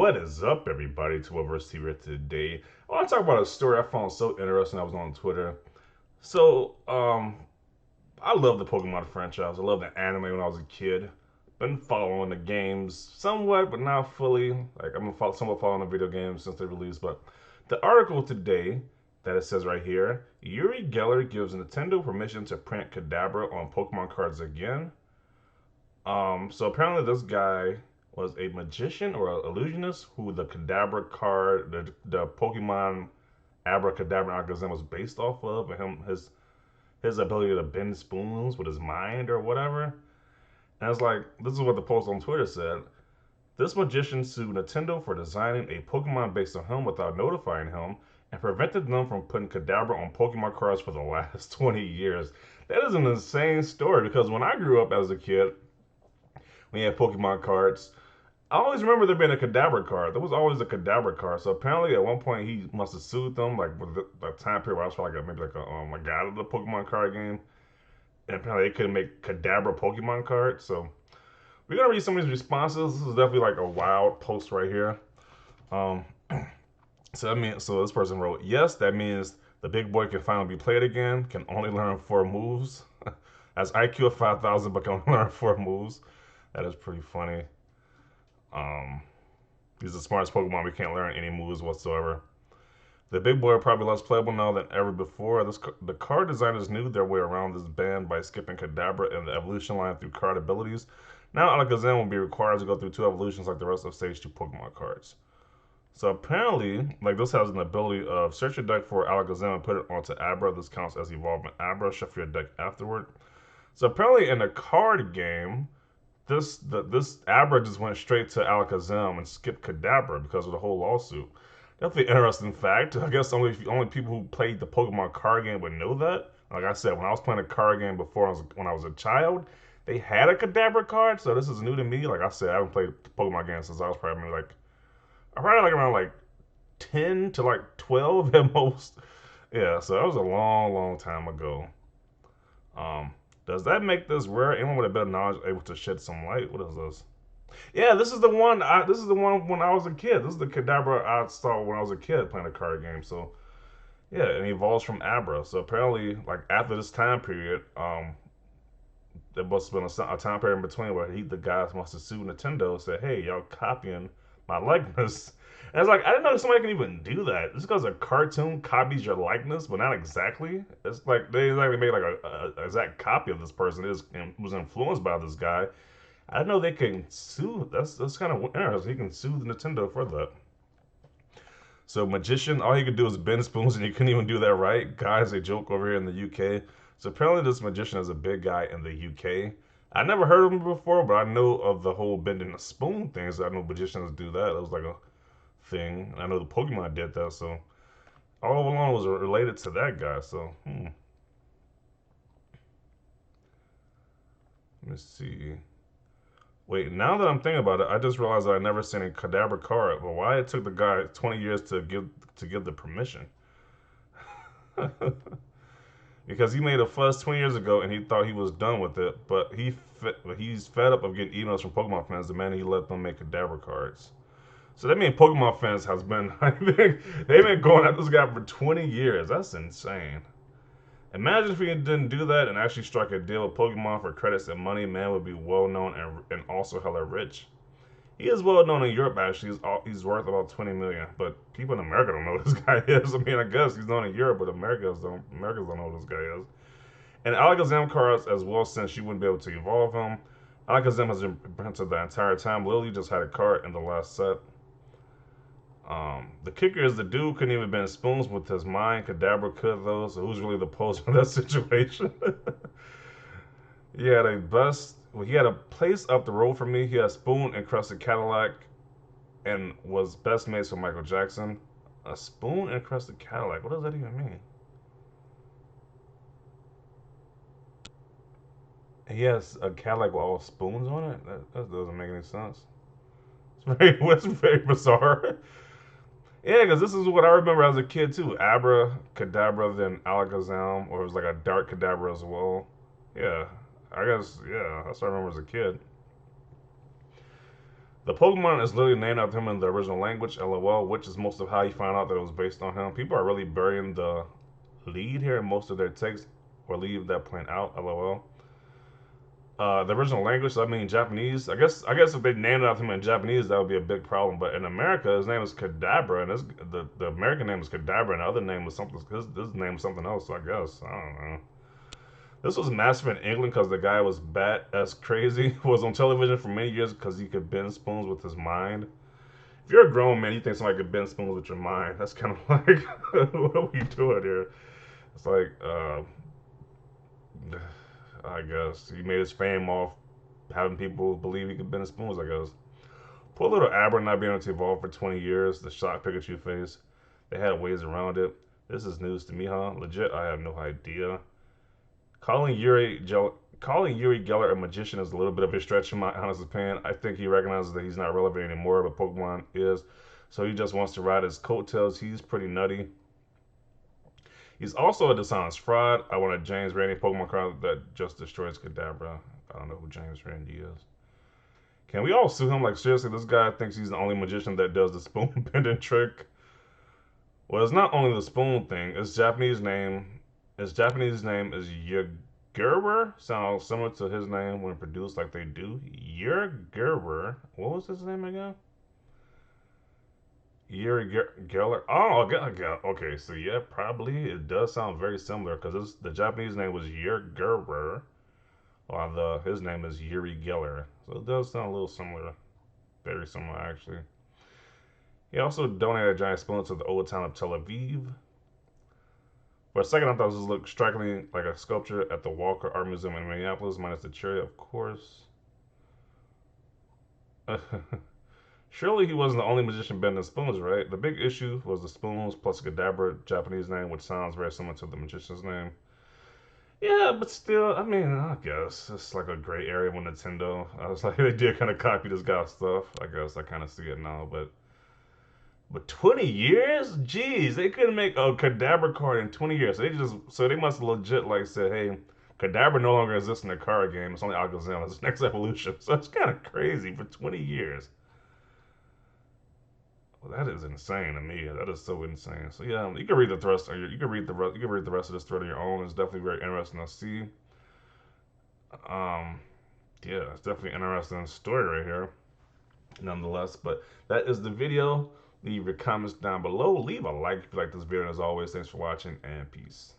What is up, everybody, to Reverse TV today. I want to talk about a story I found so interesting. I was on Twitter. So, I love the Pokemon franchise. I love the anime when I was a kid. Been following the games somewhat, but not fully. Like, I've been somewhat following the video games since they released. But the article today that it says right here, Uri Geller gives Nintendo permission to print Kadabra on Pokemon cards again. So apparently this guy was a magician or an illusionist who the Kadabra card, the Pokemon Abracadabra Alakazam was based off of, and his ability to bend spoons with his mind or whatever. And it's like, this is what the post on Twitter said. This magician sued Nintendo for designing a Pokemon based on him without notifying him and prevented them from putting Kadabra on Pokemon cards for the last 20 years. That is an insane story because when I grew up as a kid, we had Pokemon cards. I always remember there being a Kadabra card. There was always a Kadabra card. So apparently, at one point, he must have sued them, like with the time period where I was probably like maybe like a guide of the Pokemon card game, and apparently they couldn't make Kadabra Pokemon cards. So we're gonna read some of these responses. This is definitely like a wild post right here. Um, so this person wrote, yes, that means the big boy can finally be played again. Can only learn 4 moves. Has IQ of 5,000, but can only learn 4 moves. That is pretty funny. Um, he's the smartest Pokemon. We can't learn any moves whatsoever. The big boy are probably less playable now than ever before. The card designers knew their way around this ban by skipping Kadabra and the evolution line through card abilities. Now Alakazam will be required to go through 2 evolutions like the rest of Stage 2 Pokemon cards. So apparently, like this has an ability of search your deck for Alakazam and put it onto Abra. This counts as evolvement Abra. Shuffle your deck afterward. So apparently in the card game, this Abra just went straight to Alakazam and skipped Kadabra because of the whole lawsuit. Definitely interesting fact. I guess only people who played the Pokemon card game would know that. Like I said, when I was playing a card game before, when I was a child, they had a Kadabra card, so this is new to me. Like I said, I haven't played Pokemon games since I was probably like around like 10 to like 12 at most. Yeah, so that was a long, long time ago. Um, does that make this rare? Anyone with a bit of knowledge able to shed some light? What is this? Yeah, this is the one. This is the one when I was a kid. This is the Kadabra I saw when I was a kid playing a card game. So yeah, it evolves from Abra. So apparently, like after this time period, there must have been a time period in between where the guys must have sued Nintendo and said, "Hey, y'all copying my likeness." And it's like I didn't know somebody can even do that. Just because a cartoon copies your likeness, but not exactly. It's like they exactly made like a exact copy of this person is and was influenced by this guy. I didn't know they can sue. That's kind of interesting. He can sue the Nintendo for that. So magician, all he could do is bend spoons, and he couldn't even do that right. Guys, a joke over here in the UK. So apparently, this magician is a big guy in the UK. I never heard of him before, but I know of the whole bending the spoon thing. So I know magicians do that. It was like a thing. I know the Pokemon did that. So all along was related to that guy. So let me see. Wait, now that I'm thinking about it, I just realized that I never seen a Kadabra card. But why it took the guy 20 years to give the permission? Because he made a fuss 20 years ago and he thought he was done with it, but he's fed up of getting emails from Pokemon fans demanding he let them make Kadabra cards. So that means Pokemon fans has been they've been going at this guy for 20 years. That's insane. Imagine if he didn't do that and actually struck a deal with Pokemon for credits and money. Man would be well known and also hella rich. He is well known in Europe. Actually, he's worth about 20 million. But people in America don't know who this guy is. I mean, I guess he's known in Europe, but Americans don't know who this guy is. And Alakazam cards as well, since you wouldn't be able to evolve him. Alakazam has been printed the entire time. Lily just had a card in the last set. The kicker is the dude couldn't even bend spoons with his mind. Kadabra could though, so who's really the poser in that situation? He had a bust. Well, he had a place up the road from me. He had a spoon encrusted Cadillac, and was best mates for Michael Jackson. A spoon encrusted Cadillac. What does that even mean? He has a Cadillac with all spoons on it. That doesn't make any sense. It's very bizarre. Yeah, because this is what I remember as a kid too. Abra, Kadabra, then Alakazam, or it was like a Dark Kadabra as well. Yeah, I guess, yeah, that's what I remember as a kid. The Pokemon is literally named after him in the original language, LOL, which is most of how you find out that it was based on him. People are really burying the lead here in most of their text, or leave that point out, LOL. The original language, I mean Japanese. I guess if they named it after him in Japanese, that would be a big problem. But in America, his name is Kadabra, and the American name is Kadabra, and the other name was something. His name was something else. So I guess I don't know. This was massive in England because the guy was bat as crazy. Was on television for many years because he could bend spoons with his mind. If you're a grown man, you think somebody could bend spoons with your mind. That's kind of like what are we doing here? It's like I guess he made his fame off having people believe he could bend spoons. I guess. Poor little Aber not being able to evolve for 20 years. The shock Pikachu face. They had ways around it. This is news to me, huh? Legit, I have no idea. Calling Yuri Geller a magician is a little bit of a stretch in my honest opinion. I think he recognizes that he's not relevant anymore, but Pokemon is. So he just wants to ride his coattails. He's pretty nutty. He's also a dishonest fraud. I want a James Randi Pokemon card that just destroys Kadabra. I don't know who James Randi is. Can we all sue him? Like, seriously, this guy thinks he's the only magician that does the spoon bending trick. Well, it's not only the spoon thing. His Japanese name is Yagura. Sounds similar to his name when produced like they do. Yagura. What was his name again? Yuri Geller. Oh, okay. So yeah, probably it does sound very similar because the Japanese name was Yagura, while his name is Yuri Geller. So it does sound a little similar, very similar actually. He also donated a giant spoon to the old town of Tel Aviv. For a second, I thought this looked strikingly like a sculpture at the Walker Art Museum in Minneapolis, minus the cherry, of course. Surely he wasn't the only magician bending spoons, right? The big issue was the spoons plus Kadabra Japanese name, which sounds very similar to the magician's name. Yeah, but still, I mean, I guess it's like a gray area with Nintendo. I was like, they did kind of copy this guy's stuff. I guess I kind of see it now, but 20 years? Jeez, they couldn't make a Kadabra card in 20 years. So they must legit like said, hey, Kadabra no longer exists in the card game. It's only Alakazam. It's next evolution. So it's kind of crazy for 20 years. Well, that is insane to me. That is so insane. So yeah, you can read the rest. You can read the rest of this thread on your own. It's definitely very interesting to see. Um, yeah, it's definitely an interesting story right here. Nonetheless, but that is the video. Leave your comments down below. Leave a like if you like this video. And as always, thanks for watching and peace.